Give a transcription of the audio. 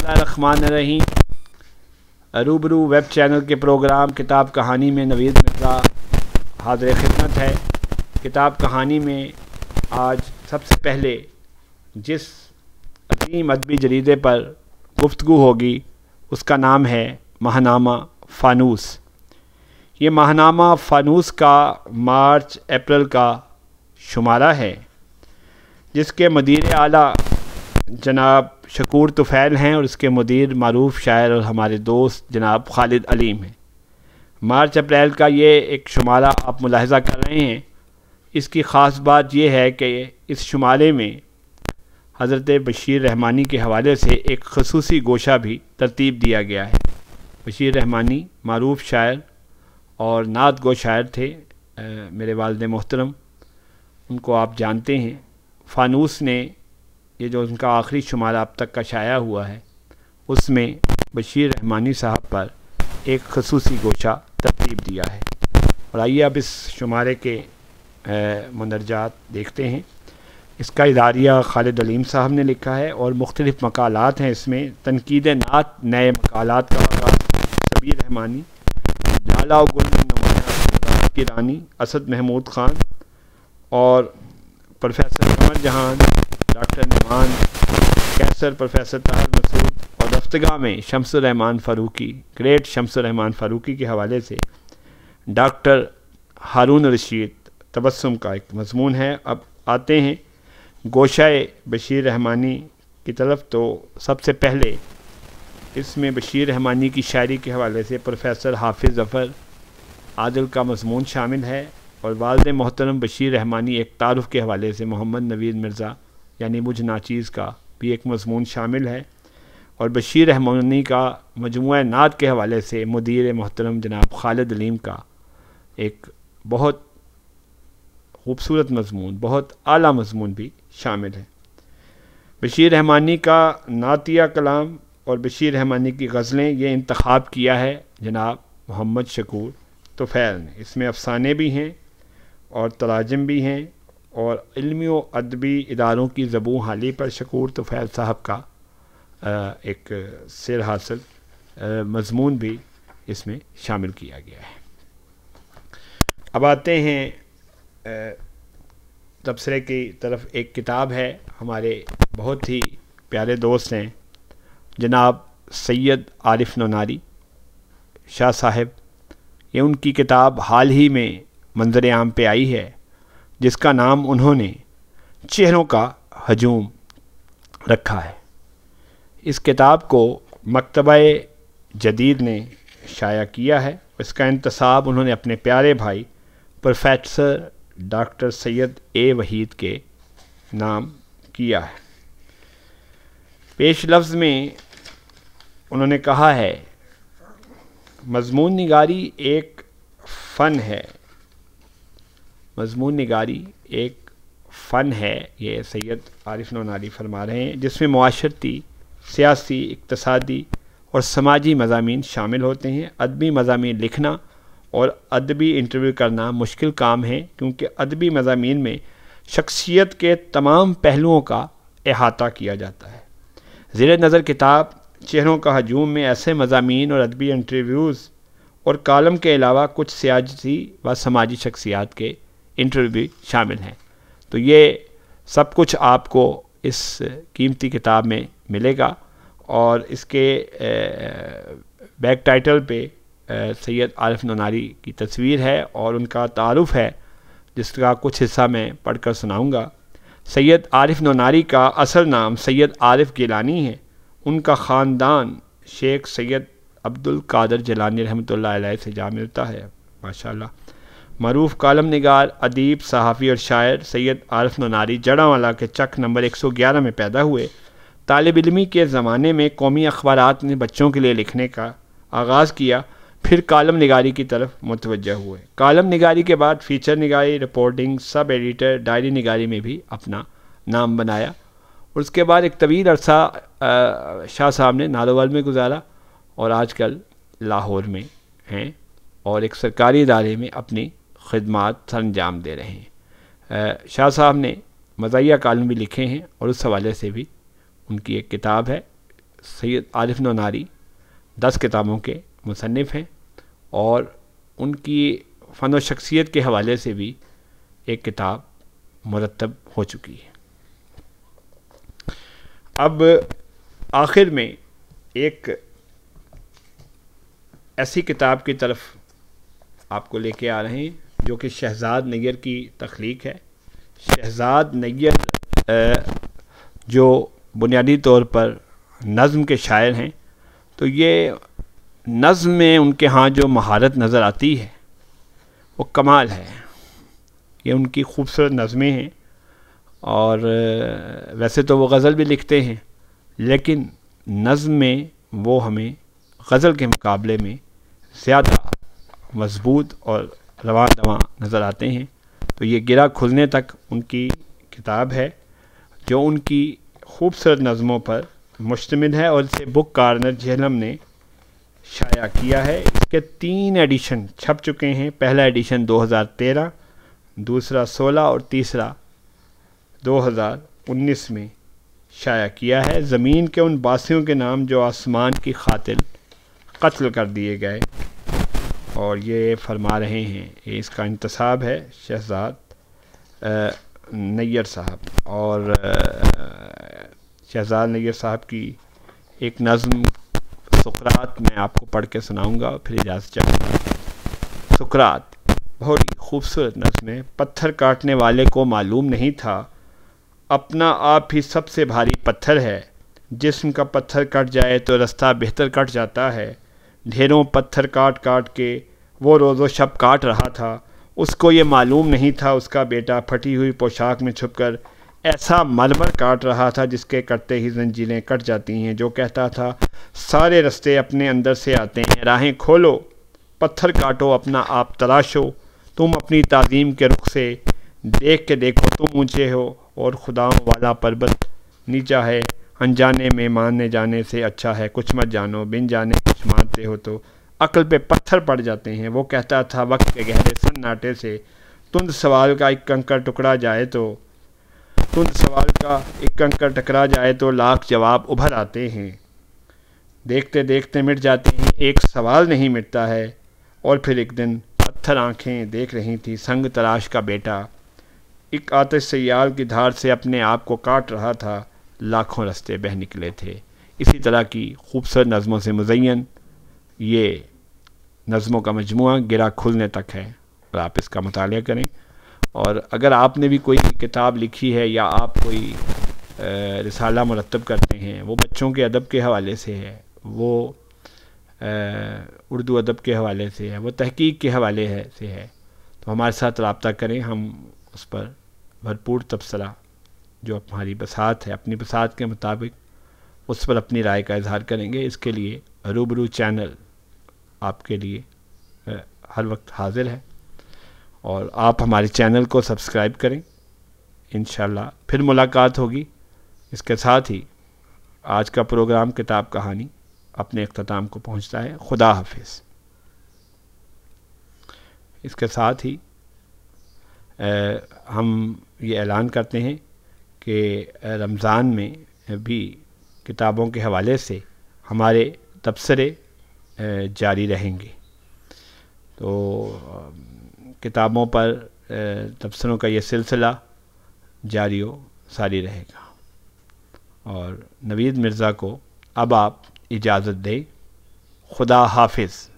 बिस्मिल्लाहिर्रहमानिर्रहीम। रूबरू web channel के प्रोग्राम किताब कहानी में नवीद मिर्ज़ा हाज़िर खिदमत है। किताब कहानी में आज सबसे पहले जिस अज़ीम अदबी जरीदे पर गुफ्तगू होगी उसका नाम है माहनामा फ़ानूस। ये माहनामा फ़ानूस का मार्च अप्रैल का शुमारा है, जिसके मुदीर आला जनाब शकूर तुफ़ैल हैं और इसके मुदीर मारूफ़ शायर और हमारे दोस्त जनाब खालिद अलीम हैं। मार्च अप्रैल का ये एक शुमारा आप मुलाहिज़ा कर रहे हैं। इसकी ख़ास बात यह है कि इस शुमारे में हज़रत बशीर रहमानी के हवाले से एक ख़ुसूसी गोशा भी तरतीब दिया गया है। बशीर रहमानी मारूफ़ शायर और नात गो शायर थे, मेरे वालिद मोहतरम, उनको आप जानते हैं। फ़ानूस ने ये जो उनका आखिरी शुमारा अब तक का शाया हुआ है उसमें बशीर रहमानी साहब पर एक ख़ुसूसी गोशा तरतीब दिया है। और आइए अब इस शुमारे के मंदरजात देखते हैं। इसका इदारिया खालिद अलीम साहब ने लिखा है और मुख्तलिफ़ मकालात हैं इसमें। तनकीद नात नए मकालात का आगाज़ सबीर रहमानी, लाला गुल नुमाया की रानी, असद महमूद ख़ान और प्रोफेसर कमर जहान, डॉक्टर नुमान कैसर, प्रोफेसर ताहिर मसूद और रफ्तगा में शम्सुर रहमान फ़ारूकी, ग्रेट शम्सुर रहमान फ़ारूकी के हवाले से डॉक्टर हारून रशीद तबस्सुम का एक मज़मून है। अब आते हैं गोशाए बशीर रहमानी की तरफ। तो सबसे पहले इसमें बशीर रहमानी की शायरी के हवाले से प्रोफेसर हाफिज़ ज़फ़र आदिल का मज़मून शामिल है और वालिद मोहतरम बशीर रहमानी एक तारुफ़ के हवाले से मोहम्मद नवीद मिर्ज़ा यानी मुझ नाचीज़ का भी एक मज़मून शामिल है। और बशीर रहमानी का मजमुआ नात के हवाले से मुदीर मोहतरम जनाब खालिद अलीम का एक बहुत ख़ूबसूरत मज़मून, बहुत आला मज़मून भी शामिल है। बशीर रहमानी का नातिया कलाम और बशीर रहमानी की गज़लें ये इंतख़ाब किया है जनाब मोहम्मद शकूर तुफ़ैल ने। इसमें अफ़साने भी हैं और तराजिम भी हैं और इल्मी व अदबी इदारों की ज़बूं हाली पर शकूर तुफ़ैल साहब का एक सिर हासिल मज़मून भी इसमें शामिल किया गया है। अब आते हैं तबसरे की तरफ। एक किताब है, हमारे बहुत ही प्यारे दोस्त हैं जनाब सैयद आरिफ नौनारी शाह साहब। ये उनकी किताब हाल ही में मंज़र आम पे आई है, जिसका नाम उन्होंने चेहरों का हजूम रखा है। इस किताब को मकतबा-ए जदीद ने शाया किया है। इसका इंतसाब उन्होंने अपने प्यारे भाई प्रोफेसर डॉक्टर सैयद ए वहीद के नाम किया है। पेश लफ्ज़ में उन्होंने कहा है, मज़मून निगारी एक फ़न है। मज़मून निगारी एक फ़न है, ये सैयद आरिफ नौनारी फरमा रहे हैं, जिसमें मुआशरती, सियासी, इक़्तिसादी और समाजी मज़ामीन शामिल होते हैं। अदबी मज़ामीन लिखना और अदबी इंटरव्यू करना मुश्किल काम है, क्योंकि अदबी मज़ामीन में शख्सियत के तमाम पहलुओं का अहाता किया जाता है। ज़ेर नज़र किताब चेहरों का हजूम में ऐसे मज़ामीन और अदबी इंटरव्यूज़ और कालम के अलावा कुछ सियासी व समाजी शख्सियात के इंटरव्यू भी शामिल हैं। तो ये सब कुछ आपको इस कीमती किताब में मिलेगा। और इसके बैक टाइटल पे सैयद आरिफ नौनारी की तस्वीर है और उनका तारुफ़ है, जिसका कुछ हिस्सा मैं पढ़कर सुनाऊंगा। सैयद आरिफ नौनारी का असल नाम सैयद आरिफ गिलानी है। उनका ख़ानदान शेख सैयद अब्दुल कादर जिलानी रहमतुल्लाह अलैह से जा मिलता है। माशाअल्लाह। मरूफ़ कालम निगार, अदीब, सहाफ़ी और शायर सैयद आरिफ नौनारी जड़ांवाला के चक नंबर 111 में पैदा हुए। तालिब इल्मी के ज़माने में कौमी अखबारात ने बच्चों के लिए लिखने का आगाज़ किया, फिर कालम निगारी की तरफ मुतवज्जह हुए। कालम निगारी के बाद फ़ीचर निगारी, रिपोर्टिंग, सब एडिटर, डायरी निगारी में भी अपना नाम बनाया। और उसके बाद एक तवील अरसा शाह साहब ने नारोवाल में गुजारा और आजकल लाहौर में हैं और एक सरकारी इदारे में अपनी खिदमात सरंजाम दे रहे हैं। शाह साहब ने मज़ाहिया कालम भी लिखे हैं और उस हवाले से भी उनकी एक किताब है سید عارف نوناری 10 کتابوں کے مصنف ہیں، اور ان کی فن و شخصیت کے حوالے سے بھی ایک کتاب مرتب ہو چکی ہے۔ اب آخر میں ایک ایسی کتاب کی طرف آپ کو لے کے آ رہے ہیں جو کہ شہزاد نیر کی تخلیق ہے۔ شہزاد نیر جو بنیادی طور پر نظم کے شاعر ہیں، تو یہ نظم میں ان کے ہاں جو مہارت نظر آتی ہے وہ کمال ہے۔ یہ ان کی خوبصورت نظمیں ہیں، اور ویسے تو وہ غزل بھی لکھتے ہیں، لیکن نظم میں وہ ہمیں غزل کے مقابلے میں زیادہ مضبوط اور رواں دواں نظر آتے ہیں۔ تو یہ گرہ کھلنے تک ان کی کتاب ہے جو ان کی خوبصورت نظموں پر مشتمل ہے، اور اسے بک کارنر جہلم نے شائع کیا ہے۔ اس کے 3 ایڈیشن چھپ چکے ہیں۔ پہلا ایڈیشن 2013، دوسرا 16 اور تیسرا 2019 میں شائع کیا ہے۔ زمین کے ان باسیوں کے نام جو آسمان کی خاطر قتل کر دیے گئے، اور یہ فرما رہے ہیں، یہ اس کا انتصاب ہے شہزاد نیر صاحب، اور شہزاد نیر صاحب کی ایک نظم سقراط میں آپ کو پڑھ کے سناؤں گا، پھر اجازت چاہوں گا۔ سقراط بہت ہی خوبصورت نظم ہے۔ پتھر کاٹنے والے کو معلوم نہیں تھا اپنا آپ ہی سب سے بھاری پتھر ہے، جسم کا پتھر کٹ جائے تو رستہ بہتر کٹ جاتا ہے۔ ڈھیروں پتھر کاٹ کاٹ کے وہ روز و شب کاٹ رہا تھا، اس کو یہ معلوم نہیں تھا اس کا بیٹا پھٹی ہوئی پوشاک میں چھپ کر ایسا مرمر کاٹ رہا تھا جس کے کٹتے ہی زنجیریں کٹ جاتی ہیں۔ جو کہتا تھا سارے رستے اپنے اندر سے آتے ہیں، راہیں کھولو پتھر کاٹو اپنا آپ تراشو، تم اپنی تعظیم کے رخ سے دیکھ کے دیکھو تم اونچے ہو اور خداؤں والا پربت نیچا ہے۔ انجانے میں ماننے جانے سے اچھا ہے کچھ مت جانو، بن جانے کچھ مانتے ہو تو عقل پہ پتھر پڑ جاتے ہیں۔ وہ کہتا تھا وقت کے گہرے سناٹے سے تند سوال کا ایک کنکر ٹکرا جائے تو لاکھ جواب ابھر آتے ہیں۔ دیکھتے دیکھتے مٹ جاتے ہیں ایک سوال نہیں مٹتا ہے۔ اور پھر ایک دن پتھر آنکھیں دیکھ رہی تھی سنگ تراش کا بیٹا ایک آتش سیال کی دھار سے اپنے آپ کو کاٹ رہا تھا، لاکھوں رستے بہہ نکلے تھے۔ اسی طرح کی خوبصورت نظموں سے مزین یہ نظموں کا مجموعہ گرہ کھلنے تک ہے، اور آپ اس کا مطالعہ کریں۔ اور اگر آپ نے بھی کوئی کتاب لکھی ہے یا آپ کوئی رسالہ مرتب کرتے ہیں، وہ بچوں کے ادب کے حوالے سے ہے، وہ اردو ادب کے حوالے سے ہے، وہ تحقیق کے حوالے سے ہے، تو ہمارے ساتھ رابطہ کریں۔ ہم اس پر بھرپور تبصرہ جو ہماری بساط ہے، اپنی بساط کے مطابق اس پر اپنی رائے کا اظہار کریں گے۔ اس کے لیے روبرو چینل آپ کے لیے ہر وقت حاضر ہے، اور آپ ہمارے چینل کو سبسکرائب کریں۔ انشاءاللہ پھر ملاقات ہوگی۔ اس کے ساتھ ہی آج کا پروگرام کتاب کہانی اپنے اختتام کو پہنچتا ہے۔ خدا حافظ۔ اس کے ساتھ ہی ہم یہ اعلان کرتے ہیں کہ رمضان میں بھی کتابوں کے حوالے سے ہمارے تبصرے جاری رہیں گے، تو کتابوں پر تبصروں کا یہ سلسلہ جاری و ساری رہے گا۔ اور نوید مرزا کو اب آپ اجازت دیں۔ خدا حافظ۔